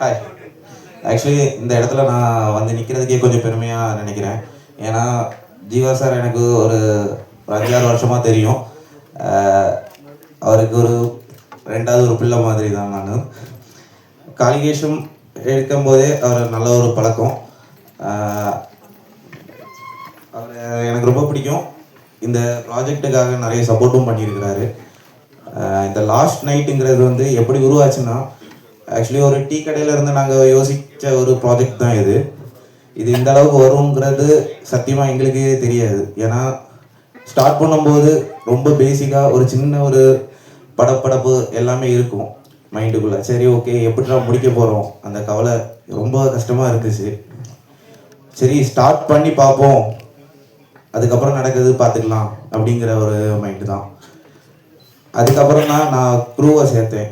Hi. Actually இந்த இடத்துல நான் வந்து நிற்கிறதுக்கே கொஞ்சம் பெருமையாக நினைக்கிறேன். ஏன்னா ஜீவா சார் எனக்கு ஒரு 5-6 வருஷமாக தெரியும். அவருக்கு ஒரு ரெண்டாவது ஒரு பிள்ளை மாதிரி தான் நான். காலிகேஷம் எடுக்கும்போதே அவர் நல்ல ஒரு பழக்கம். அவர் எனக்கு ரொம்ப பிடிக்கும். இந்த ப்ராஜெக்டுக்காக நிறைய சப்போர்ட்டும் பண்ணியிருக்கிறாரு. இந்த லாஸ்ட் நைட்டுங்கிறது வந்து எப்படி உருவாச்சுன்னா, ஆக்சுவலி ஒரு டீ கடையில் இருந்து நாங்கள் யோசித்த ஒரு ப்ராஜெக்ட் தான் இது. இந்த அளவுக்கு வருங்கிறது சத்தியமாக எங்களுக்கே தெரியாது. ஏன்னா ஸ்டார்ட் பண்ணும்போது ரொம்ப பேசிக்காக ஒரு சின்ன ஒரு படப்படப்பு எல்லாமே இருக்கும் மைண்டுக்குள்ளே. சரி ஓகே, எப்படி நான் முடிக்க போகிறோம் அந்த கவலை ரொம்ப கஷ்டமாக இருந்துச்சு. சரி ஸ்டார்ட் பண்ணி பார்ப்போம், அதுக்கப்புறம் நடக்குது பார்த்துக்கலாம் அப்படிங்கிற ஒரு மைண்டு தான். அதுக்கப்புறம் தான் நான் க்ரூவை சேர்த்தேன்.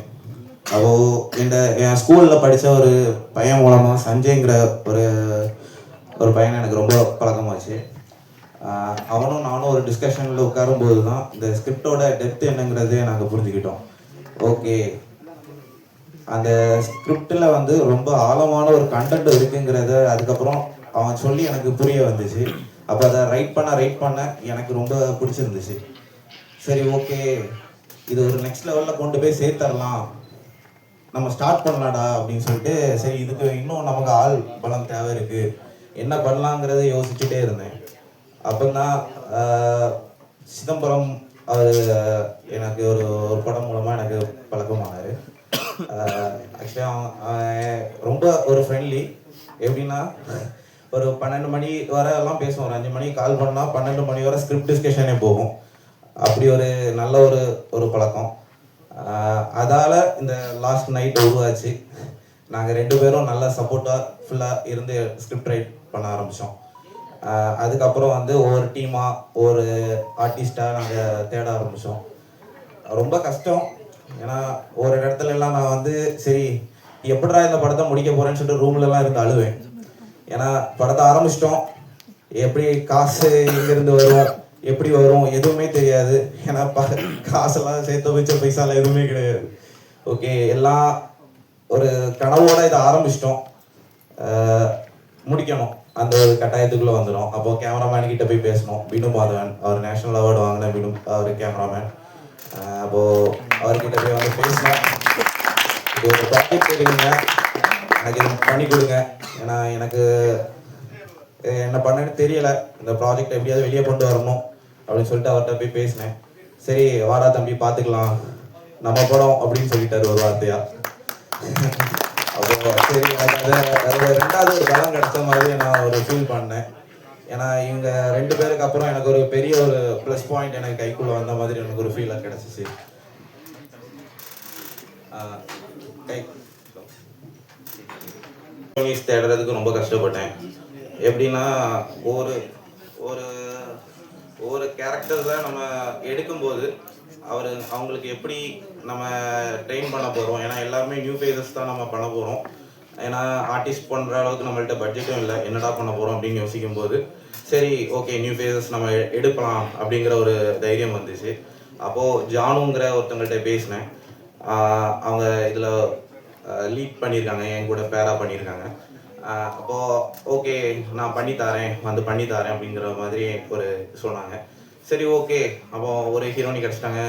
என் ஸ்கூலில் படித்த ஒரு பையன் மூலமாக சஞ்சய்ங்கிற ஒரு பையனை எனக்கு ரொம்ப பழக்கமாச்சு. அவனும் நானும் ஒரு டிஸ்கஷனில் உட்காரும்போது தான் இந்த ஸ்கிரிப்டோட டெப்த் என்னங்கிறதே நாங்கள் புரிஞ்சுக்கிட்டோம். ஓகே, அந்த ஸ்கிரிப்டில் வந்து ரொம்ப ஆழமான ஒரு கண்டென்ட் இருக்குங்கிறத அதுக்கப்புறம் அவன் சொல்லி எனக்கு புரிய வந்துச்சு. அப்போ அதை ரைட் பண்ண எனக்கு ரொம்ப பிடிச்சிருந்துச்சு. சரி ஓகே, இது ஒரு நெக்ஸ்ட் லெவலில் கொண்டு போய் சேர்த்தரலாம், நம்ம ஸ்டார்ட் பண்ணலாடா அப்படின்னு சொல்லிட்டு, சரி இதுக்கு இன்னும் நமக்கு ஆள் பலம் தேவை இருக்குது, என்ன பண்ணலாங்கிறத யோசிச்சுட்டே இருந்தேன். அப்போ தான் சிதம்பரம் அவர் எனக்கு ஒரு படம் மூலமாக எனக்கு பழக்கமானார். ஆக்சுவலாக ரொம்ப ஒரு ஃப்ரெண்ட்லி. எப்படின்னா ஒரு 12 மணி வரை எல்லாம் பேசுவோம். ஒரு 5 மணிக்கு கால் பண்ணால் 12 மணி வரை ஸ்கிரிப்ட் டிஸ்கஷனே போகும். அப்படி ஒரு நல்ல ஒரு பழக்கம். அதால் இந்த லாஸ்ட் நைட் உருவாச்சு. நாங்கள் 2 பேரும் நல்ல சப்போர்ட்டாக ஃபுல்லாக இருந்து ஸ்கிரிப்ட் ரைட் பண்ண ஆரம்பித்தோம். அதுக்கப்புறம் வந்து ஒவ்வொரு டீமாக ஒரு ஆர்டிஸ்டாக நாங்கள் தேட ஆரம்பித்தோம். ரொம்ப கஷ்டம். ஏன்னா ஒரு இடத்துல எல்லாம் நான் வந்து சரி எப்படிடா இந்த படத்தை முடிக்க போகிறேன்னு சொல்லிட்டு ரூம்லலாம் இருந்து அழுவேன். ஏன்னா படத்தை ஆரம்பிச்சிட்டோம், எப்படி காசு எங்கேருந்து வரும் எப்படி வரும் எதுவுமே தெரியாது. ஏன்னா காசெல்லாம் சேர்த்து வச்ச பைசாலாம் எதுவுமே கிடையாது. ஓகே, எல்லாம் ஒரு கனவோட இதை ஆரம்பிச்சிட்டோம், முடிக்கணும் அந்த ஒரு கட்டாயத்துக்குள்ளே வந்துடும். அப்போது கேமராமேன் கிட்ட போய் பேசணும். வினு மாதவன், அவர் நேஷனல் அவார்டு வாங்கின வினு, அவர் கேமராமேன். அப்போது அவர்கிட்ட போய் வந்து பேசினேன், இது ஒரு ப்ராஜெக்ட் எடுங்க, எனக்கு இது பண்ணி கொடுங்க, ஏன்னா எனக்கு என்ன பண்ணேன்னு தெரியலை, இந்த ப்ராஜெக்ட் எப்படியாவது வெளியே கொண்டு வரணும் அப்படின்னு சொல்லிட்டு அவர்கிட்ட போய் பேசினேன். சரி வாடா தம்பி பார்த்துக்கலாம், நம்ம படம் அப்படின்னு சொல்லிட்டாரு ஒரு வார்த்தையா. அப்போ சரி அது ரெண்டாவது ஒரு பலம் கிடைச்ச மாதிரி நான் ஒரு ஃபீல் பண்ணேன். ஏன்னா இவங்க 2 பேருக்கு அப்புறம் எனக்கு ஒரு பெரிய ஒரு ப்ளஸ் பாயிண்ட் எனக்கு கைக்குள்ளே வந்த மாதிரி எனக்கு ஒரு ஃபீலாக கிடச்சிச்சு. தேடுறதுக்கு ரொம்ப கஷ்டப்பட்டேன். எப்படின்னா ஒரு ஒரு கேரக்டரில் நம்ம எடுக்கும்போது அவங்களுக்கு எப்படி நம்ம ட்ரெயின் பண்ண போகிறோம். ஏன்னா எல்லாருமே நியூ ஃபேஸஸ் தான் நம்ம பண்ண போகிறோம். ஏன்னா ஆர்டிஸ்ட் பண்ணுற அளவுக்கு நம்மள்ட்ட பட்ஜெட்டும் இல்லை, என்னடா பண்ண போகிறோம் அப்படின்னு யோசிக்கும் போது சரி ஓகே நியூ ஃபேஸஸ் நம்ம எடுக்கலாம் அப்படிங்கிற ஒரு தைரியம் வந்துச்சு. அப்போது ஜானுங்கிற ஒருத்தவங்கள்ட்ட பேசினேன். அவங்க இதில் லீட் பண்ணியிருக்காங்க, என் கூட பேரா பண்ணியிருக்காங்க. அப்போது ஓகே நான் பண்ணித்தரேன், வந்து பண்ணித்தரேன் அப்படிங்கிற மாதிரி ஒரு சொன்னாங்க. சரி ஓகே, அப்போ ஒரு ஹீரோனி கிடச்சிட்டாங்க,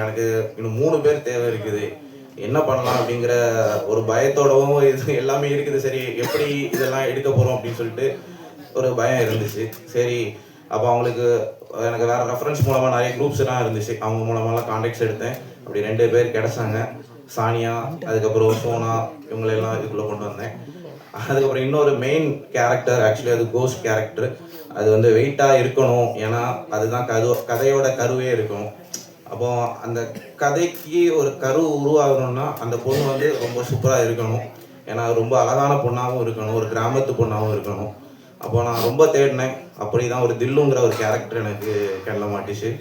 எனக்கு இன்னும் 3 பேர் தேவை இருக்குது, என்ன பண்ணலாம் அப்படிங்கிற ஒரு பயத்தோடவும் இது எல்லாமே இருக்குது. சரி எப்படி இதெல்லாம் எடுக்க போகிறோம் அப்படின்னு சொல்லிட்டு ஒரு பயம் இருந்துச்சு. சரி அப்போ அவங்களுக்கு எனக்கு வேறு ரெஃபரன்ஸ் மூலமாக நிறைய குரூப்ஸ்லாம் இருந்துச்சு, அவங்க மூலமாலாம் கான்டாக்ட்ஸ் எடுத்தேன். அப்படி 2 பேர் கிடச்சாங்க, சானியா, அதுக்கப்புறம் சோனா, இவங்களெல்லாம் இதுக்குள்ளே கொண்டு வந்தேன். அதுக்கப்புறம் இன்னொரு மெயின் கேரக்டர், ஆக்சுவலி அது கோஸ்ட் கேரக்டர், அது வந்து வெயிட்டாக இருக்கணும், ஏன்னா அதுதான் கதையோட கருவே இருக்கணும். அப்போ அந்த கதைக்கு ஒரு கரு உருவாகணும்னா அந்த பொண்ணு வந்து ரொம்ப சூப்பராக இருக்கணும், ஏன்னா ரொம்ப அழகான பொண்ணாகவும் இருக்கணும், ஒரு கிராமத்து பொண்ணாகவும் இருக்கணும். அப்போ நான் ரொம்ப தேடினேன். அப்படி தான் ஒரு தில்லுங்கிற ஒரு கேரக்டர் எனக்கு கண்ணில் மாட்டிச்சு.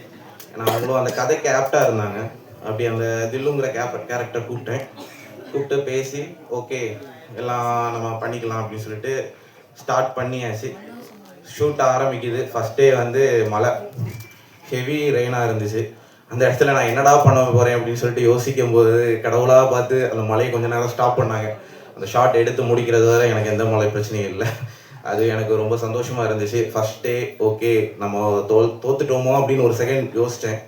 ஏன்னா அவங்களும் அந்த கதைக்கு ஆப்டாக இருந்தாங்க. அப்படி அந்த தில்லுங்கிற கேரக்டர் கூப்பிட்டு பேசி ஓகே எல்லாம் நம்ம பண்ணிக்கலாம் அப்படின்னு சொல்லிட்டு ஸ்டார்ட் பண்ணியாச்சு. ஷூட் ஆரம்பிக்குது. ஃபஸ்ட் டே வந்து மழை, ஹெவி ரெயினாக இருந்துச்சு. அந்த இடத்துல நான் என்னடா பண்ண போகிறேன் அப்படின்னு சொல்லிட்டு யோசிக்கும் போது கடவுளாக பார்த்து அந்த மழையை கொஞ்சம் நேரம் ஸ்டாப் பண்ணாங்க. அந்த ஷார்ட் எடுத்து முடிக்கிறது வரை எனக்கு எந்த மாதிரி பிரச்சனையும் இல்லை. அது எனக்கு ரொம்ப சந்தோஷமாக இருந்துச்சு. ஃபஸ்ட் டே ஓகே நம்ம தோத்துட்டோமோ அப்படின்னு ஒரு செகண்ட் யோசித்தேன்.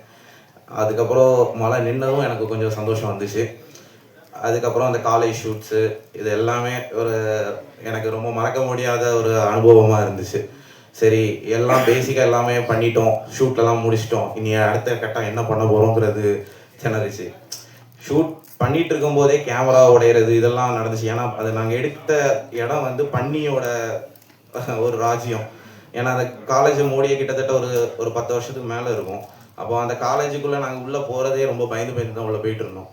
அதுக்கப்புறம் மழை நின்னதும் எனக்கு கொஞ்சம் சந்தோஷம் வந்துச்சு. அதுக்கப்புறம் அந்த காலேஜ் ஷூட்ஸு இது எல்லாமே எனக்கு ரொம்ப மறக்க முடியாத ஒரு அனுபவமாக இருந்துச்சு. சரி, எல்லாம் பேசிக்காக எல்லாமே பண்ணிட்டோம், ஷூட்டெல்லாம் முடிச்சிட்டோம், இனி அடுத்த கட்டம் என்ன பண்ண போகிறோங்கிறது திணறுச்சு. ஷூட் பண்ணிகிட்டு இருக்கும்போதே கேமரா உடையிறது இதெல்லாம் நடந்துச்சு. ஏன்னா அது நாங்கள் எடுத்த இடம் வந்து பன்னியோட ஒரு ராஜ்யம். ஏன்னா அந்த காலேஜ் மூடிய கிட்டத்தட்ட ஒரு 10 வருஷத்துக்கு மேலே இருக்கும். அப்போ அந்த காலேஜுக்குள்ளே நாங்கள் உள்ளே போகிறதே ரொம்ப பயந்து தான் உள்ளே போயிட்டு இருந்தோம்.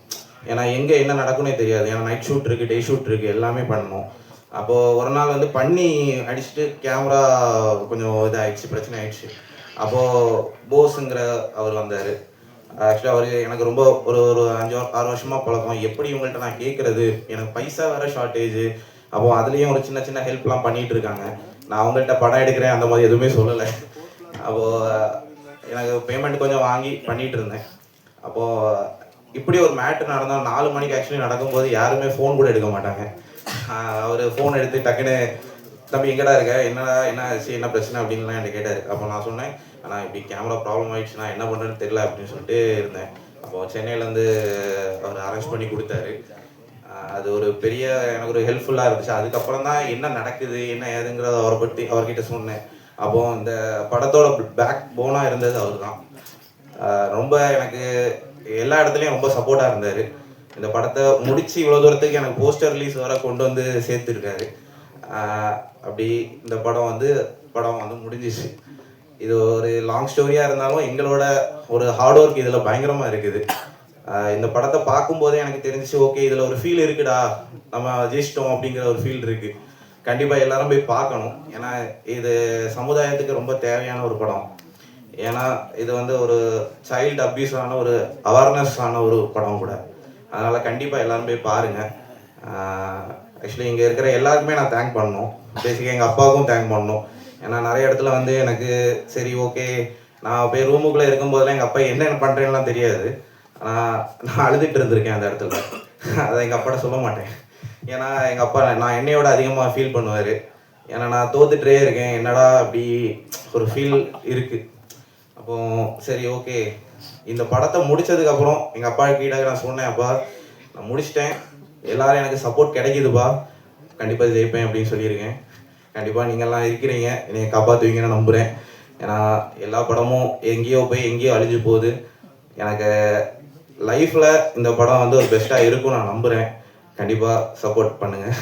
ஏன்னா எங்கே என்ன நடக்குன்னே தெரியாது. ஏன்னா நைட் ஷூட் இருக்குது, டே ஷூட் இருக்குது, எல்லாமே பண்ணணும். அப்போது ஒரு நாள் வந்து பண்ணி அடிச்சுட்டு கேமரா கொஞ்சம் இதாகிடுச்சு, பிரச்சனை ஆகிடுச்சு. அப்போது போஸுங்கிற அவர் வந்தார். ஆக்சுவலாக அவர் எனக்கு ரொம்ப ஒரு 5-6 வருஷமாக பழக்கம். எப்படி இவங்கள்ட்ட நான் கேட்குறது, எனக்கு பைசா வேறு ஷார்ட்டேஜ். அப்போது அதுலேயும் ஒரு சின்ன சின்ன ஹெல்ப்லாம் பண்ணிகிட்டு இருக்காங்க. நான் அவங்கள்ட்ட படம் எடுக்கிறேன் அந்த மாதிரி எதுவுமே சொல்லலை. அப்போது எனக்கு பேமெண்ட் கொஞ்சம் வாங்கி பண்ணிகிட்டு இருந்தேன். அப்போது இப்படி ஒரு மேட்ரு நடந்தால் 4 மணிக்கு ஆக்சுவலி நடக்கும்போது யாருமே ஃபோன் கூட எடுக்க மாட்டாங்க. அவர் ஃபோன் எடுத்து டக்குன்னு தம்பி எங்கடா இருக்க, என்ன ஆச்சு, என்ன பிரச்சனை அப்படின்லாம் என்கிட்ட கேட்டார். அப்போ நான் சொன்னேன், ஆனால் இப்படி கேமரா ப்ராப்ளம் ஆகிடுச்சுன்னா என்ன பண்ணுறேன்னு தெரியல அப்படின்னு சொல்லிட்டு இருந்தேன். அப்போது சென்னையிலேருந்து அவர் அரேஞ்ச் பண்ணி கொடுத்தாரு. அது ஒரு பெரிய எனக்கு ஒரு ஹெல்ப்ஃபுல்லாக இருந்துச்சு. அதுக்கப்புறம் தான் என்ன நடக்குது என்ன ஏதுங்கிறத அவர்கிட்ட சொன்னேன். அப்போது இந்த படத்தோட பேக் போனாக இருந்தது அவர் தான். ரொம்ப எனக்கு எல்லா இடத்துலையும் ரொம்ப சப்போர்ட்டாக இருந்தார். இந்த படத்தை முடித்து இவ்வளோ தூரத்துக்கு எனக்கு போஸ்டர் ரிலீஸ் வர கொண்டு வந்து சேர்த்துருக்காரு. அப்படி இந்த படம் வந்து முடிஞ்சிச்சு. இது ஒரு லாங் ஸ்டோரியாக இருந்தாலும் எங்களோட ஒரு ஹார்ட் ஒர்க் இதில் பயங்கரமாக இருக்குது. இந்த படத்தை பார்க்கும்போதே எனக்கு தெரிஞ்சிச்சு, ஓகே இதில் ஒரு ஃபீல் இருக்குடா, நம்ம ஜெயிச்சிட்டோம் அப்படிங்கிற ஒரு ஃபீல் இருக்குது. கண்டிப்பாக எல்லாரும் போய் பார்க்கணும். ஏன்னா இது சமுதாயத்துக்கு ரொம்ப தேவையான ஒரு படம். ஏன்னா இது வந்து ஒரு சைல்டு அப்யூஸான ஒரு அவேர்னஸ் ஆன ஒரு படம் கூட. அதனால் கண்டிப்பாக எல்லோரும் போய் பாருங்கள். ஆக்சுவலி இங்கே இருக்கிற எல்லாருக்குமே நான் தேங்க் பண்ணணும். பேசிக்காக எங்கள் அப்பாவுக்கும் தேங்க் பண்ணணும். ஏன்னா நிறைய இடத்துல வந்து எனக்கு சரி ஓகே நான் போய் ரூமுக்குள்ளே இருக்கும்போதெல்லாம் எங்கள் அப்பா என்ன பண்ணுறேன்லாம் தெரியாது. ஆனால் நான் அழுதுட்டு இருந்திருக்கேன் அந்த இடத்துல. அதை எங்கள் அப்பாட்ட சொல்ல மாட்டேன். ஏன்னா எங்கள் அப்பா நான் என்னையோட அதிகமாக ஃபீல் பண்ணுவார். ஏன்னா நான் தோத்துட்டே இருக்கேன், என்னடா அப்படி ஒரு ஃபீல் இருக்குது. அப்போது சரி ஓகே இந்த படத்தை முடித்ததுக்கப்புறம் எங்கள் அப்பா கீழே நான் சொன்னேன், அப்பா நான் முடிச்சிட்டேன், எல்லோரும் எனக்கு சப்போர்ட் கிடைக்குதுப்பா, கண்டிப்பாக ஜெயிப்பேன் அப்படின்னு சொல்லியிருக்கேன். கண்டிப்பாக நீங்கள்லாம் இருக்கிறீங்க, என்னை காப்பாற்றுவீங்கன்னு நம்புகிறேன். ஏன்னா எல்லா படமும் எங்கேயோ போய் எங்கேயோ அழிஞ்சு போகுது. எனக்கு லைஃப்பில் இந்த படம் வந்து ஒரு பெஸ்ட்டாக இருக்கும் நான் நம்புகிறேன். கண்டிப்பாக சப்போர்ட் பண்ணுங்கள்.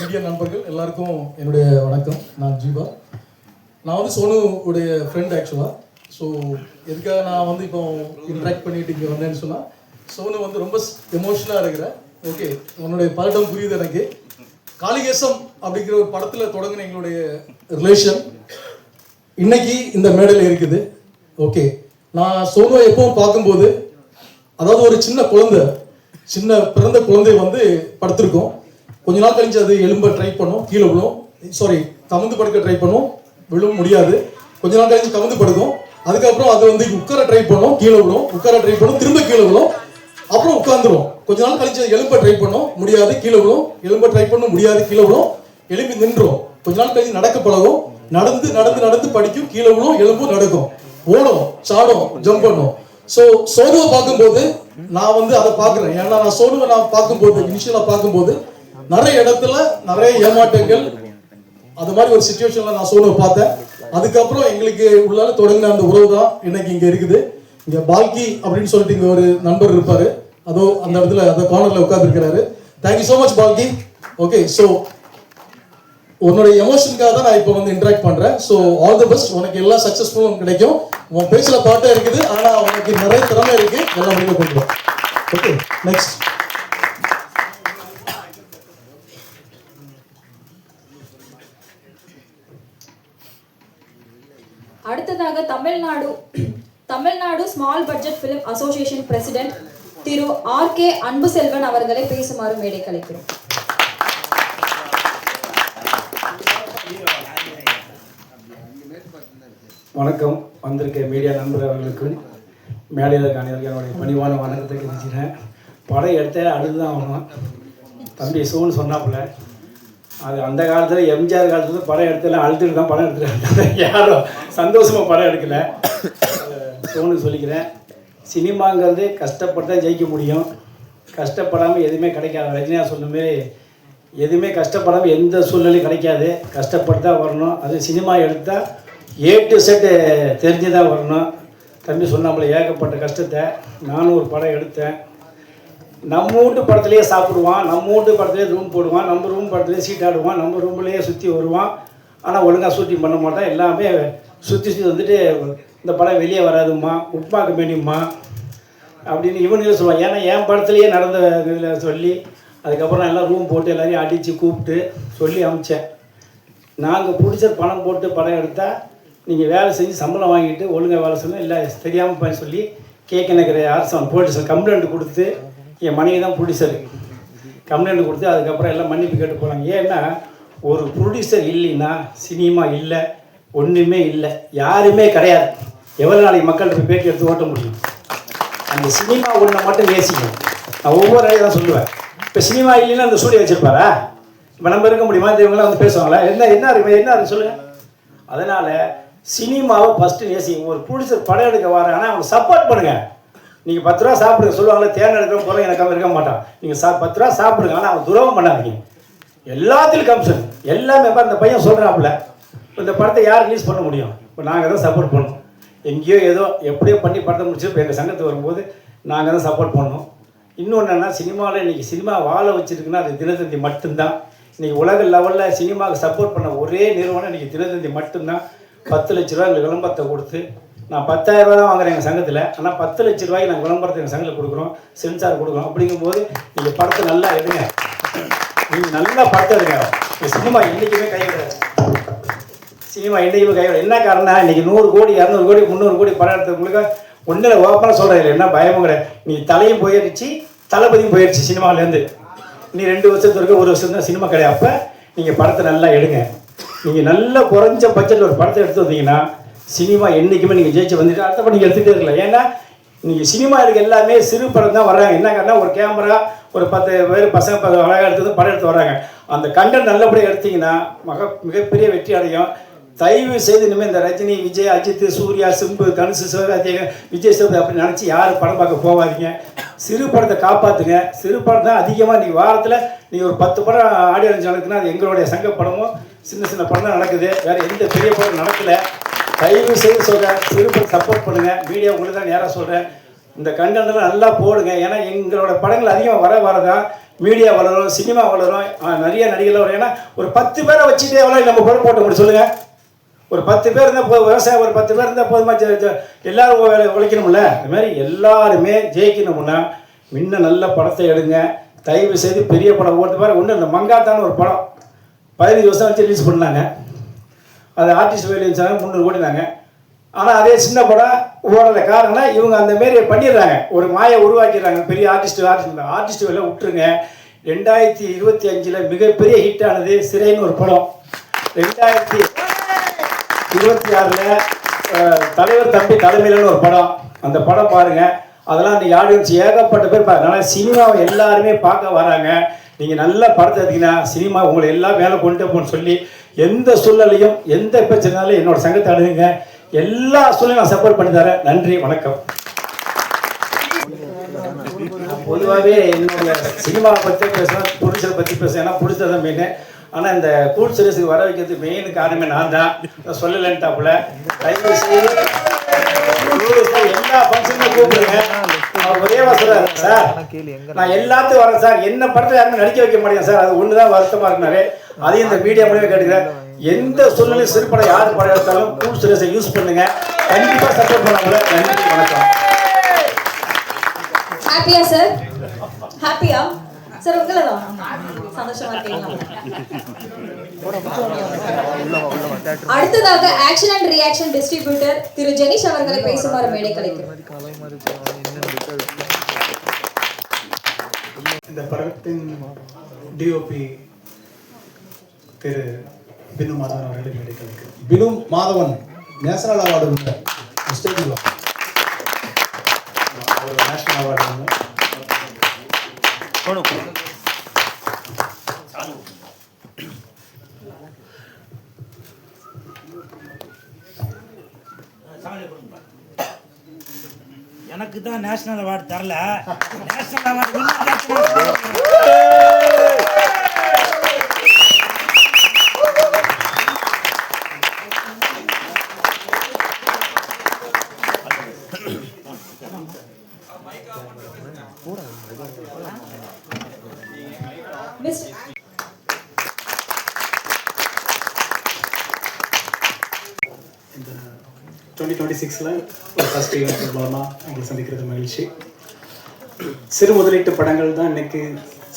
இந்திய நண்பர்கள் எல்லாருக்கும் என்னுடைய வணக்கம். நான் ஜீவா. நான் வந்து சோனு உடைய ஃப்ரெண்ட் ஆக்சுவலாக. ஸோ எதுக்காக நான் வந்து இப்போ இன்ட்ராக்ட் பண்ணிட்டு இங்கே வந்தேன்னு சொன்னால், சோனு வந்து ரொம்ப எமோஷனலாக இருக்கிறேன். ஓகே, உன்னுடைய பதட்டம் புரியுது எனக்கு. காளிகேசம் அப்படிங்கிற ஒரு படத்தில் தொடங்கின எங்களுடைய ரிலேஷன் இன்னைக்கு இந்த மேடையில் இருக்குது. ஓகே, நான் சோனுவை எப்பவும் பார்க்கும்போது, அதாவது ஒரு சின்ன பிறந்த குழந்தை வந்து படுத்திருக்கோம். கொஞ்ச நாள் கழிஞ்சு அது எலும்ப ட்ரை பண்ணும், கீழே விழும். கமுந்து படுக்க ட்ரை பண்ணும், விழும் முடியாது. கொஞ்ச நாள் கழிஞ்சு கமுந்து படுக்கும். அதுக்கப்புறம் அது வந்து உட்கார ட்ரை பண்ணும், கீழே விழும். உட்கார ட்ரை பண்ணும், திரும்ப கீழே விழும். அப்புறம் உட்காந்துரும். கொஞ்ச நாள் கழிச்சு எலும்ப ட்ரை பண்ணும், முடியாது, கீழே விழும். எலும்ப ட்ரை பண்ணும், முடியாது, கீழே விழும். எலும்பி நின்றும். கொஞ்ச நாள் கழிச்சு நடக்க பழகும். நடந்து படிக்கும், கீழே விழும், எலும்பும் நடக்கும், ஓடும், சாடும், ஜம்ப் பண்ணும். ஸோ சோனுவை பார்க்கும்போது நான் வந்து அதை பார்க்குறேன். ஏன்னா நான் சோனுவை பார்க்கும்போது இனிஷியலாக பார்க்கும்போது நிறைய இடத்துல நிறைய ஏமாற்றங்கள் அது மாதிரி ஒரு சிச்சுவேஷன்ல நான் சோனுவை பார்த்தேன். அதுக்கப்புறம் எங்களுக்கு உள்ளால தொடங்கின அந்த உறவு தான் இன்னைக்கு இங்கே இருக்குது. இங்கே பால்கி அப்படின்னு சொல்லிட்டு இங்கே ஒரு நண்பர் இருப்பாரு, அதோ அந்த இடத்துல அந்த கார்னர்ல உட்காந்துருக்கிறாரு. Thank you so much பால்கி. Okay, so உன்னோட எமோஷனுக்காக தான் நான் இப்போ வந்து இன்ட்ராக்ட் பண்றேன். ஸோ ஆல் தி பெஸ்ட், உனக்கு எல்லா சக்சஸ்ஃபுல்லும் கிடைக்கும். உன் பேச்சுல பாட்டே இருக்குது, ஆனா உனக்கு நிறைய திறமை இருக்கு, எல்லாம் முடிவு பண்ணுறோம். Okay, next. அடுத்ததாக Tamil Nadu small budget film association president Thiru RK Anbuselvan அவர்களை பேசுமாறு மேடை கலைக்கிறோம். வணக்கம். வந்திருக்க மீடியா நண்பர்களுக்கும் மேடையில் இருக்க அனைவருக்கும் என்னுடைய பணிவான வணக்கத்தை தெரிவிச்சுக்கிறேன். படம் எடுத்த அழுது தான் ஆகணும். தம்பி சோன்னு சொன்னாப்புல அது அந்த காலத்தில் எம்ஜிஆர் காலத்தில் படம் எடுத்தெல்லாம் அழுதுட்டு தான் படம் எடுத்துருக்காங்க. யாரும் சந்தோஷமாக படம் எடுக்கலை. சோனுக்கு சொல்லிக்கிறேன், சினிமாங்கிறது கஷ்டப்பட்டு தான் ஜெயிக்க முடியும். கஷ்டப்படாமல் எதுவுமே கிடைக்காது. ரஜினியா சொன்ன மாரி எதுவுமே கஷ்டப்படாமல் எந்த சூழ்நிலையும் கிடைக்காது. கஷ்டப்பட்டு தான் வரணும். அது சினிமா எடுத்தால் A to Z தெரிஞ்சு தான் வரணும். தம்பி சொன்னாப்புல ஏகப்பட்ட கஷ்டத்தை நானும் ஒரு படம் எடுத்தேன். நம்ம வீட்டு படத்துலேயே சாப்பிடுவான், நம்ம வீட்டு படத்துலேயே ரூம் போடுவான், நம்ம ரூம் படத்துலேயே சீட் ஆடுவான், நம்ம ரூம்லேயே சுற்றி வருவான். ஆனால் ஒழுங்காக ஷூட்டிங் பண்ண மாட்டான். எல்லாமே சுற்றி வந்துட்டு இந்த படம் வெளியே வராதும்மா, உப்மாக்கு வேணும்மா அப்படின்னு இவனுங்களே சொல்லுவான். ஏன்னா என் படத்துலேயே நடந்த இதில் சொல்லி அதுக்கப்புறம் எல்லாம் ரூம் போட்டு எல்லாரையும் அடித்து கூப்பிட்டு சொல்லி அமிச்சேன். நாங்கள் பிடிச்ச பணம் போட்டு படம் எடுத்தால் நீங்கள் வேலை செஞ்சு சம்பளம் வாங்கிட்டு ஒழுங்காக வேலை சொல்லணும், இல்லை தெரியாமல் போய் சொல்லி கேட்கணுக்கிற அரசன் ப்ரொடியூசர் கம்ப்ளைண்ட் கொடுத்து, என் மனைவி தான் ப்ரொடியூசர், கம்ப்ளைண்ட் கொடுத்து அதுக்கப்புறம் எல்லாம் மன்னிப்பு கேட்டு போகிறாங்க. ஏன்னா ஒரு ப்ரொடியூசர் இல்லைன்னா சினிமா இல்லை, ஒன்றுமே இல்லை, யாருமே கிடையாது. எவ்வளோ நாளைக்கு மக்கள்கிட்ட பேட்டி எடுத்து ஓட்ட முடியும்? அந்த சினிமா ஒன்றை மட்டும் நேசிக்கணும். நான் ஒவ்வொரு நாளையும் தான் சொல்லுவேன். இப்போ சினிமா இல்லைன்னா அந்த ஸ்டூடியோ வச்சுருப்பாரா? இப்போ நம்ம இருக்க முடியுமா? இவங்களாம் வந்து பேசுவாங்களா? என்ன இருக்கு சொல்லுங்கள். அதனால் சினிமாவை ஃபஸ்ட்டு நேசிங்க. ஒரு ப்ரொடியூசர் படம் எடுக்க வராங்கன்னா அவங்க சப்போர்ட் பண்ணுங்கள். நீங்கள் 10 ரூபா சாப்பிடுங்க சொல்லுவாங்களே, தேன் எடுக்கிற போகிற எனக்கு அவன் இருக்க மாட்டான். நீங்கள் 10 ரூபா சாப்பிடுங்க, ஆனால் அவன் துரோகம் பண்ணாதீங்க. எல்லாத்துலையும் கமிஷன் எல்லாமே. இந்த பையன் சொல்கிறாப்புல இந்த படத்தை யார் ரிலீஸ் பண்ண முடியும்? இப்போ நாங்கள் தான் சப்போர்ட் பண்ணோம். எங்கேயோ ஏதோ எப்படியோ பண்ணி படத்தை முடிச்சு இப்போ எங்கள் சங்கத்துக்கு வரும்போது நாங்கள் தான் சப்போர்ட் பண்ணோம். இன்னொன்று என்னென்னா, சினிமாவில் இன்றைக்கி சினிமா வாழ வச்சுருக்குன்னா அது தினத்தந்தி மட்டும்தான். இன்றைக்கி உலக லெவலில் சினிமாவுக்கு சப்போர்ட் பண்ண ஒரே நிறுவனம் இன்றைக்கி தினத்தந்தி மட்டும்தான். 10 லட்ச ரூபா எங்களுக்கு விளம்பரத்தை கொடுத்து, நான் 10,000 ரூபா தான் வாங்குறேன் எங்கள் சங்கத்தில், ஆனால் 10 லட்ச ரூபாய்க்கு நாங்கள் விளம்பரத்தை எங்கள் சங்கத்தில் கொடுக்குறோம், சென்சார் கொடுக்குறோம். அப்படிங்கும்போது நீங்கள் படத்தை நல்லா எடுங்க, நீங்கள் நல்லா படத்தை எடுங்க. சினிமா என்றைக்குமே கைவிடாது. சினிமா என்றைக்குமே கைவிடாது. என்ன காரணம்? இன்றைக்கி 100 கோடி 200 கோடி 300 கோடி படம் எடுத்தவங்களுக்கு ஒன்றில் ஓப்பனாக சொல்கிறேன் இல்லை, என்ன பயமும் கிடையாது. நீ தலையும் போயிடுச்சு, தளபதியும் போயிடுச்சு சினிமாவிலேருந்து. நீ 2 வருஷத்துக்கு 1 வருஷம் தான் சினிமா கிடையாது. அப்போ நீங்கள் படத்தை நல்லா எடுங்க. நீங்கள் நல்ல குறைஞ்ச பட்ஜெட்டில் ஒரு படத்தை எடுத்து வந்தீங்கன்னா சினிமா என்றைக்குமே நீங்கள் ஜெயிச்சு வந்துட்டு அடுத்த படம் நீங்கள் எடுத்துகிட்டே இருக்கலாம். ஏன்னா நீங்கள் சினிமா எடுக்க எல்லாமே சிறு படம் தான் வர்றாங்க. என்ன காரணம்? ஒரு கேமரா, ஒரு 10 பேர் பசங்க அழகாக எடுத்து படம் எடுத்து வர்றாங்க. அந்த கண்டென்ட் நல்லபடியாக எடுத்திங்கன்னா மிகப்பெரிய வெற்றி அடையும். தயவு செய்து இனிமேல் இந்த ரஜினி, விஜய், அஜித், சூர்யா, சிம்பு, தனுசு, சிவகார்த்திகேயன், விஜய் சேது அப்படி நினச்சி யாரும் படம் பார்க்க போகாதீங்க. சிறு படத்தை காப்பாற்றுங்க. சிறு படம் தான் அதிகமாக. நீங்கள் வாரத்தில் நீங்கள் ஒரு 10 படம் ஆடியன்ஸ் நடக்குதுன்னா அது எங்களுடைய சங்க படமும் சின்ன சின்ன படம் தான் நடக்குது. வேறு எந்த பெரிய படம் நடக்கலை. தயவு செய்து சொல்கிறேன், சிறு படம் சப்போர்ட் பண்ணுங்கள். மீடியா உங்களுக்கு தான் நேராக சொல்கிறேன், இந்த கண்டென்ட்லாம் நல்லா போடுங்க. ஏன்னா எங்களோட படங்கள் அதிகமாக வரதான் மீடியா வளரும், சினிமா வளரும், நிறைய நடிகர்கள் வரும். ஏன்னா ஒரு 10 பேரை வச்சுட்டு எவ்வளோ நம்ம படம் போட்ட முடியும் சொல்லுங்கள்? ஒரு 10 பேர் இருந்தால் விவசாயம் ஒரு 10 பேர் இருந்தால் போதுமா? எல்லோரும் உழைக்கணும்ல. அது மாதிரி எல்லாருமே ஜெயிக்கணும்னா முன்ன நல்ல படத்தை எடுங்க. தயவு செய்து பெரிய படம் ஓட்டு பாரு. ஒன்று இந்த மங்காத்தான்னு ஒரு படம் 15 வருஷம் வச்சு ரிலீஸ் பண்ணாங்க. அது ஆர்டிஸ்ட் வேலையும் 300 கோடினாங்க. ஆனால் அதே சின்ன படம் ஓடலை. காரணம் இவங்க அந்த மாரி பண்ணிடுறாங்க, ஒரு மாயை உருவாக்கிடுறாங்க. பெரிய ஆர்டிஸ்ட் வேலை விட்டுருங்க. 2025 மிகப்பெரிய ஹிட் ஆனது சிறைன்னு ஒரு படம். 2026 தலைவர் தம்பி தலைமையிலன்னு ஒரு படம். அந்த படம் பாருங்கள். அதெல்லாம் அந்த ஆடியன்ஸ் ஏகப்பட்ட பேர் பார்க்க. அதனால் சினிமாவை எல்லாருமே பார்க்க வராங்க. நீங்கள் நல்ல படத்தை எடுத்தீங்கன்னா சினிமா உங்களை எல்லாம் மேலே கொண்டு போகணும்னு சொல்லி எந்த சூழ்நிலையும் எந்த பிரச்சனைனாலும் என்னோட சங்கத்தை அணுகுங்க. எல்லா சூழ்நிலையும் நான் சப்போர்ட் பண்ணி தரேன். நன்றி, வணக்கம். பொதுவாகவே என்னுடைய சினிமாவை பற்றி பேசுவேன், ப்ரொடியூசரை பற்றி பேசுவேன். ஏன்னா ப்ரொடியூசர் தான் மெயின். ஆனால் இந்த கூல் சீரியஸுக்கு வர வைக்கிறதுக்கு மெயின் காரணமே நான் தான். சொல்லலைன்ட்டாப்புல தயவு செய்து எல்லா ஃபங்க்ஷனும் கூப்பிடுங்க. ஒரே சொல்றாரு, சார் நான் எல்லாத்தையும் வரேன் சார், என்ன படத்தை யாருமே நடிக்க வைக்க மாட்டேங்க சார், அது ஒன்று தான் வருத்தமாக இருக்குனாரு. அதையும் இந்த மீடியா மூலியமாக கேட்டுக்கிறேன். எந்த சூழ்நிலையும் சிறுபடம் யார் படம் எடுத்தாலும் கூல் சீரியஸை யூஸ் பண்ணுங்க. கண்டிப்பாக சப்போர்ட் பண்ணாங்களே. நன்றி, வணக்கம். ஹாப்பியா சார்? ஹாப்பியா சார்? உங்களை தான் சந்தோஷமா இருக்கீங்களா? அடுத்ததாக ஆக்ஷன் அண்ட் ரியாக்ஷன் டிஸ்ட்ரிபியூட்டர் திரு ஜெனிஷ் அவர்களை பேசுமாறு மேடை கலைக்கிறோம். இந்த படத்தின் டிஓபி திரு பினு மாதவன் அவர்களை மேடை கலைக்கிறோம். Binu Madhavan national award stage ஒரு நேஷ்னல் அவார்டு வந்து எனக்கு தான் நேஷனல் அவார்டு தரல. நேஷனல் அவார்டு மிஸ் இந்த 2026 ஒரு ஃபஸ்ட் ஈவெண்ட் மூலமாக எங்களை சந்திக்கிறது மகிழ்ச்சி. சிறு முதலீட்டு படங்கள் தான் இன்னைக்கு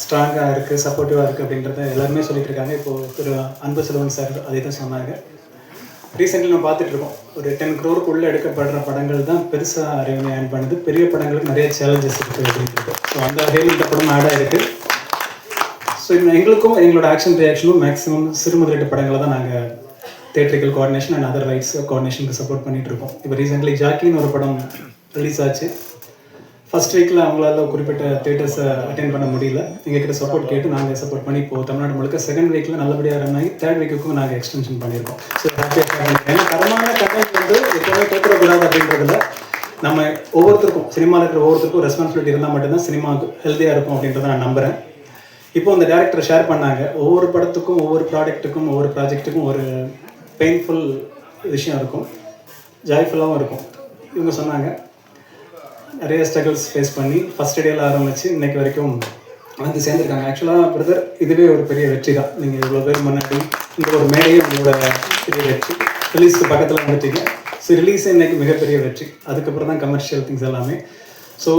ஸ்ட்ராங்காக இருக்குது, சப்போர்ட்டிவாக இருக்குது அப்படின்றத எல்லாருமே சொல்லிட்டு இருக்காங்க. இப்போது திரு அன்பு செல்வன் சார் அதே தான் சொன்னாங்க. ரீசெண்ட்லி நம்ம பார்த்துட்ருக்கோம், ஒரு 10 crore எடுக்கப்படுற படங்கள் தான் பெருசாக ரெவன்யூ ஏர்ன் பண்ணுது. பெரிய படங்களுக்கு நிறைய சேலஞ்சஸ் இருக்குது அப்படின்றது. ஸோ அந்த வகையில் இந்த படம் ஆடாக இருக்குது. ஸோ எங்களுக்கும் எங்களோட ஆக்ஷன் ரியாக்ஷனும் மேக்ஸிமம் சிறு முதலீட்டு படங்களை தான் நாங்கள் theatrical coordination and other rights கோஆர்டினேஷனுக்கு சப்போர்ட் பண்ணிகிட்டு இருக்கோம். இப்போ ரீசெண்ட்லி ஜாக்கின்னு ஒரு படம் ரிலீஸ் ஆச்சு. ஃபர்ஸ்ட் வீக்கில் அவங்களால குறிப்பிட்ட தியேட்டர்ஸை அட்டென்ட் பண்ண முடியல. எங்ககிட்ட சப்போர்ட் கேட்டு நாங்கள் சப்போர்ட் பண்ணி இப்போ தமிழ்நாடு முழுக்க செகண்ட் வீக்கில் நல்லபடியாக ரன் ஆகி தேர்ட் வீக்குக்கும் நாங்கள் எக்ஸ்டென்ஷன் பண்ணியிருக்கோம். ஸோ ஏன்னா தரமான கண்டென்ட் வந்து எப்போவுமே கேட்கக்கூடாது அப்படின்றதுல நம்ம ஒவ்வொருத்தருக்கும் சினிமாவில் இருக்கிற ஒவ்வொருத்தருக்கும் ரெஸ்பான்சிபிலிட்டி இருந்தால் மட்டும்தான் சினிமாவுக்கு ஹெல்த்தியாக இருக்கும் அப்படின்றத நான் நம்புகிறேன். இப்போ அந்த டேரக்டர் ஷேர் பண்ணாங்க, ஒவ்வொரு படத்துக்கும் ஒவ்வொரு ப்ராடக்ட்டுக்கும் ஒவ்வொரு ப்ராஜெக்ட்டுக்கும் ஒரு பெயின்ஃபுல் விஷயம் இருக்கும், ஜாய்ஃபுல்லாகவும் இருக்கும். இவங்க சொன்னாங்க நிறைய ஸ்ட்ரகிள்ஸ் ஃபேஸ் பண்ணி ஃபஸ்ட் டேயில் ஆரம்பித்து இன்னைக்கு வரைக்கும் வந்து சேர்ந்துருக்காங்க. ஆக்சுவலாக பிரதர் இதுவே ஒரு பெரிய வெற்றி தான். நீங்கள் இவ்வளோ பேர் முன்னாடி இந்த ஒரு மேடையே உங்களோட பெரிய வெற்றி. ரிலீஸ்க்கு பக்கத்தில் வந்துட்டீங்க. ஸோ ரிலீஸே இன்னைக்கு மிகப்பெரிய வெற்றி. அதுக்கப்புறம் தான் கமர்ஷியல் திங்ஸ் எல்லாமே. ஸோ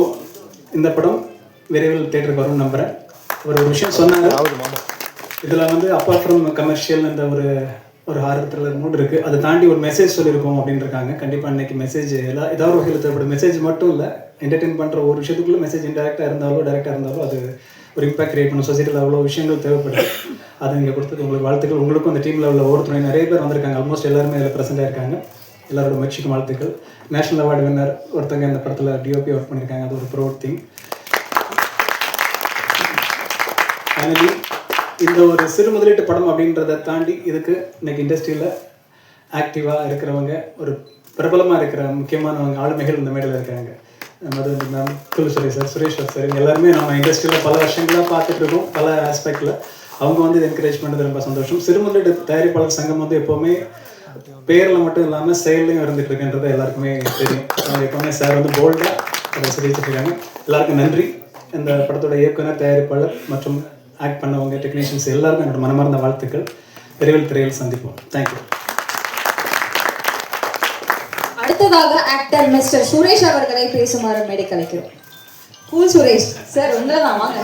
இந்த படம் விரைவில் தேட்டருக்கு வரும்னு நம்புகிறேன். ஒரு விஷயம் சொன்னாங்க, இதில் வந்து அப்பார்ட் ஃப்ரம் கமர்ஷியல் இந்த ஒரு ஹாரர் த்ரில்லர் மூட் இருக்குது, அதை தாண்டி ஒரு மெசேஜ் சொல்லியிருக்கோம் அப்படின்னு இருக்காங்க. கண்டிப்பாக இன்றைக்கி மெசேஜ் ஏதாவது ஒரு வகையில் தேவைப்படும். மெசேஜ் மட்டும் இல்லை, என்டர்டெயின் பண்ணுற ஒரு விஷயத்துக்குள்ளே மெசேஜ் இன்டெரக்டாக இருந்தாலும் டேரெக்டாக இருந்தாலும் அது ஒரு இம்பாக்ட் கிரியேட் பண்ணும். சொசைட்டியில் அவ்வளோ விஷயங்கள் தேவைப்படுது. அதை நீங்கள் கொடுத்தது உங்களுக்கு வாழ்த்துக்கள். உங்களுக்கும் அந்த டீமில் உள்ள ஒவ்வொருத்தரும் நிறைய பேர் வந்திருக்காங்க. ஆல்மோஸ்ட் எல்லாருமே இதில் ப்ரெசென்ட் ஆயிருக்காங்க. எல்லாரோட முயற்சிக்கும் வாழ்த்துக்கள். நேஷனல் அவார்டு வின்னர் ஒருத்தங்க இந்த படத்தில் டிஓபி ஒர்க் பண்ணியிருக்காங்க, அது ஒரு ப்ரௌட் திங். ஃபைனலி இந்த ஒரு சிறு முதலீட்டு படம் அப்படின்றத தாண்டி இதுக்கு இன்னைக்கு இண்டஸ்ட்ரியில் ஆக்டிவாக இருக்கிறவங்க, ஒரு பிரபலமாக இருக்கிற முக்கியமானவங்க ஆளுமைகள் இந்த மேடையில் இருக்காங்க. Madhuvanti ma'am, Suresh sir, Suresh sir, எல்லாருமே நம்ம இண்டஸ்ட்ரியில் பல வருஷங்களாக பார்த்துட்டு இருக்கோம். பல ஆஸ்பெக்டில் அவங்க வந்து இது என்கரேஜ் பண்ணுறது ரொம்ப சந்தோஷம். சிறு முதலீட்டு தயாரிப்பாளர் சங்கம் வந்து எப்போவுமே பேரில் மட்டும் இல்லாமல் செயல்லையும் இருந்துகிட்டு இருக்குன்றது எல்லாருக்குமே தெரியும். எப்போவுமே சார் வந்து போல்டாக அதை சொல்லிட்டு இருக்காங்க. எல்லாருக்கும் நன்றி. இந்த படத்தோட இயக்குனர், தயாரிப்பாளர் மற்றும் ஆக்ட் பண்ணவங்க, டெக்னீஷியன்ஸ் எல்லாருக்கும் என்னோட மனமார்ந்த வாழ்த்துக்கள். விரைவில் திரையில் சந்திப்போம். தேங்க்யூ. அடுத்ததாக ஆக்டர் மிஸ்டர் சுரேஷ் அவர்களை பேசுமாறு மேடை கலைக்கிறோம். கூல் சுரேஷ் சார், உங்களை தான் வாங்க.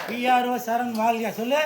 PRO சரண் வாழ்க சொல்லு.